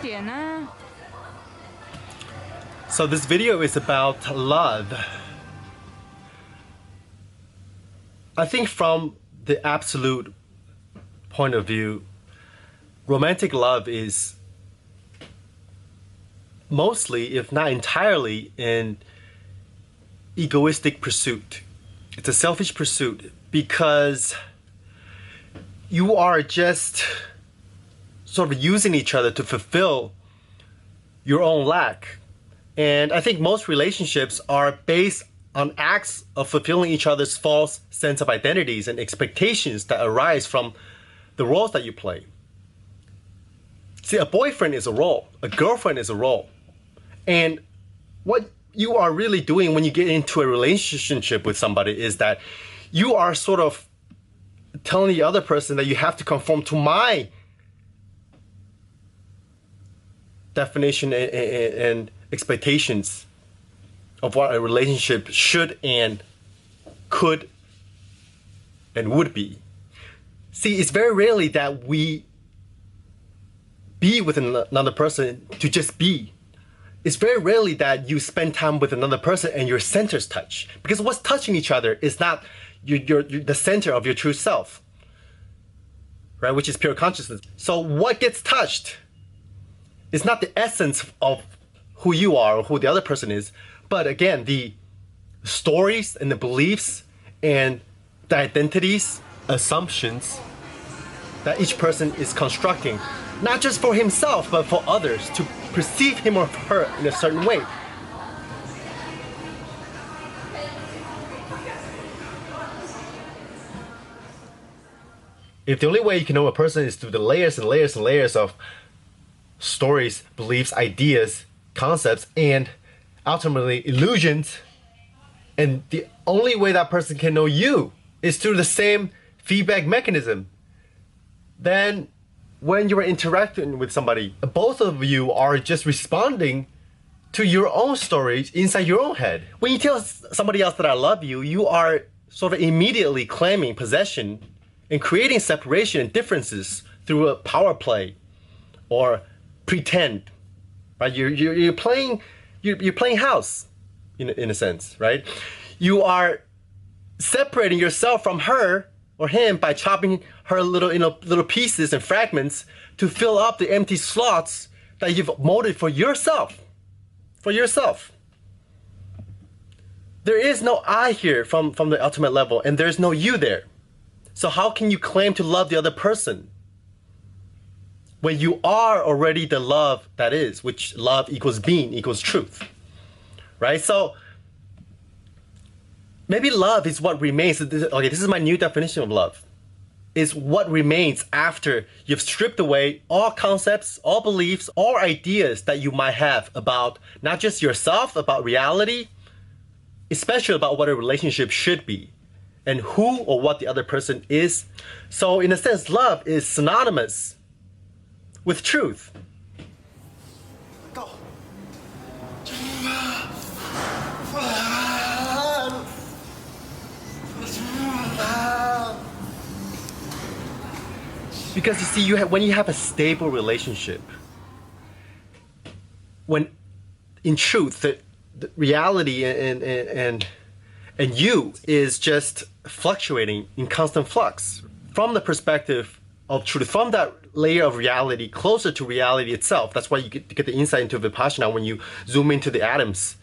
点呢。So this video is about love. I think from the absolute point of view, romantic love is mostly, if not entirely, an egoistic pursuit. It's a selfish pursuit because you are just sort of using each other to fulfill your own lack. And I think most relationships are based on acts of fulfilling each other's false sense of identities and expectations that arise from the roles that you play. See, a boyfriend is a role, a girlfriend is a role. And what you are really doing when you get into a relationship with somebody is that you are sort of telling the other person that you have to conform to my definition and expectations of what a relationship should and could and would be. See, it's very rarely that we be with another person to just be. It's very rarely that you spend time with another person and your centers touch. Because what's touching each other is not the center of your true self, right? Which is pure consciousness. So what gets touched is not the essence of who you are or who the other person is, but again, the stories and the beliefs and the identities, assumptions that each person is constructing, not just for himself, but for others to perceive him or her in a certain way. If the only way you can know a person is through the layers and layers and layers of stories, beliefs, ideas, concepts, and ultimately illusions, and the only way that person can know you is through the same feedback mechanism, then when you are interacting with somebody, both of you are just responding to your own stories inside your own head. When you tell somebody else that I love you, you are sort of immediately claiming possession and creating separation and differences through a power play or pretend, right? You're playing house in a sense, right? You are separating yourself from her or him by chopping her little pieces and fragments to fill up the empty slots that you've molded for yourself. For yourself. There is no I here from the ultimate level, and there's no you there. So how can you claim to love the other person when you are already the love that is, which love equals being equals truth, right? So maybe love is what remains. Okay, this is my new definition of love. Is what remains after you've stripped away all concepts, all beliefs, all ideas that you might have about not just yourself, about reality, especially about what a relationship should be and who or what the other person is. So in a sense, love is synonymous with truth. Go. Because you see, when you have a stable relationship, when in truth the reality and you is just fluctuating in constant flux from the perspective of truth, from that layer of reality closer to reality itself. That's why you get the insight into Vipassana when you zoom into the atoms,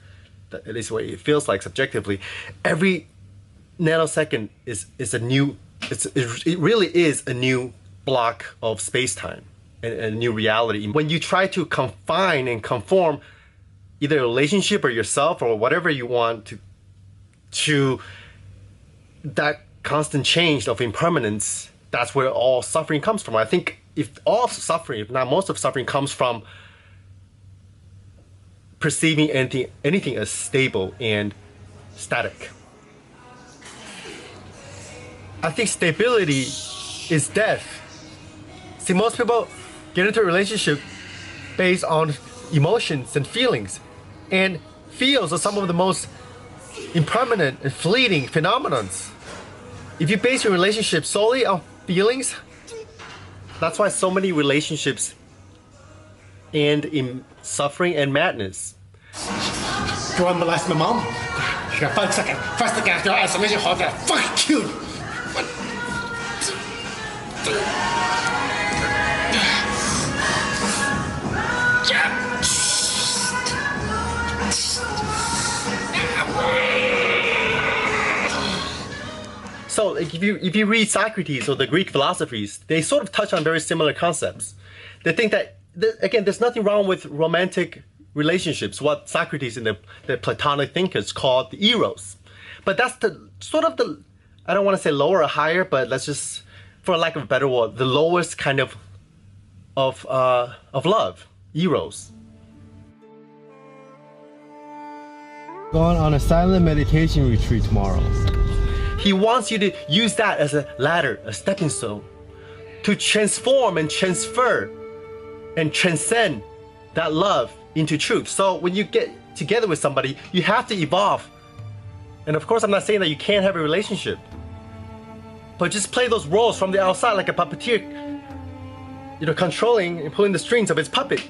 at least what it feels like subjectively. Every nanosecond is a new, it really is a new block of space-time and a new reality. When you try to confine and conform either a relationship or yourself or whatever you want to that constant change of impermanence, that's where all suffering comes from. I think if all suffering, if not most of suffering, comes from perceiving anything as stable and static. I think stability is death. See, most people get into a relationship based on emotions and feelings. And feels are some of the most impermanent and fleeting phenomenons. If you base your relationship solely on feelings, that's why so many relationships end in suffering and madness. Go and molest my mom? Here, 5 seconds. First the gas, your ass, and then you hold that. Fucking kill you. So if you read Socrates or the Greek philosophies, they sort of touch on very similar concepts. They think that, again, there's nothing wrong with romantic relationships, what Socrates and the Platonic thinkers called the eros. But that's the sort of the, I don't want to say lower or higher, but let's just, for lack of a better word, the lowest kind of love, eros. Going on a silent meditation retreat tomorrow. He wants you to use that as a ladder, a stepping stone, to transform and transfer and transcend that love into truth. So when you get together with somebody, you have to evolve. And of course, I'm not saying that you can't have a relationship, but just play those roles from the outside like a puppeteer, controlling and pulling the strings of his puppet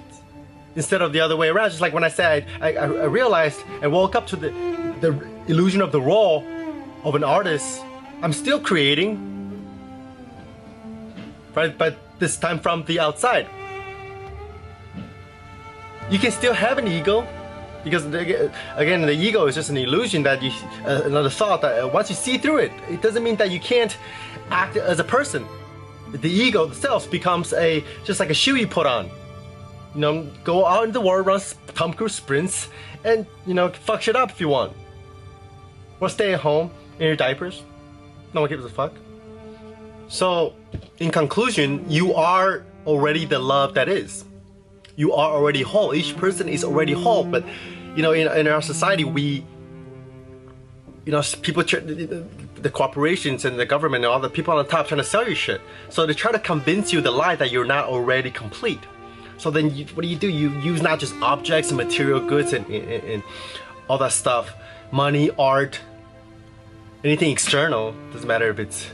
instead of the other way around. Just like when I said, I realized and woke up to the illusion of the role of an artist. I'm still creating, right? But this time from the outside. You can still have an ego, because again, the ego is just an illusion that you, another thought that once you see through it, it doesn't mean that you can't act as a person. The ego itself becomes just like a shoe you put on. Go out in the world, run Tom Cruise sprints, and fuck shit up if you want. Or stay at home in your diapers. No one gives a fuck. So, in conclusion, you are already the love that is. You are already whole. Each person is already whole. But, in our society, people, the corporations and the government and all the people on the top trying to sell you shit. So they try to convince you the lie that you're not already complete. So then what do? You use not just objects and material goods and all that stuff, money, art, anything external. Doesn't matter if it's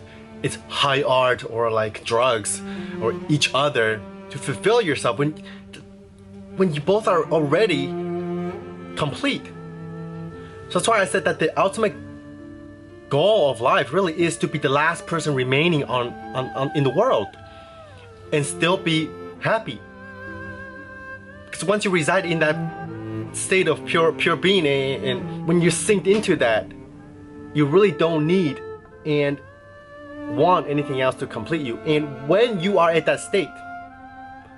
high art or like drugs or each other to fulfill yourself when you both are already complete. So that's why I said that the ultimate goal of life really is to be the last person remaining in the world and still be happy. Because once you reside in that state of pure being, and when you're synced into that, you really don't need and want anything else to complete you. And when you are at that state,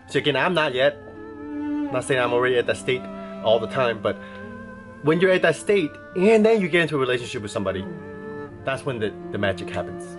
so again, I'm not yet, I'm not saying I'm already at that state all the time, but when you're at that state and then you get into a relationship with somebody, that's when the magic happens.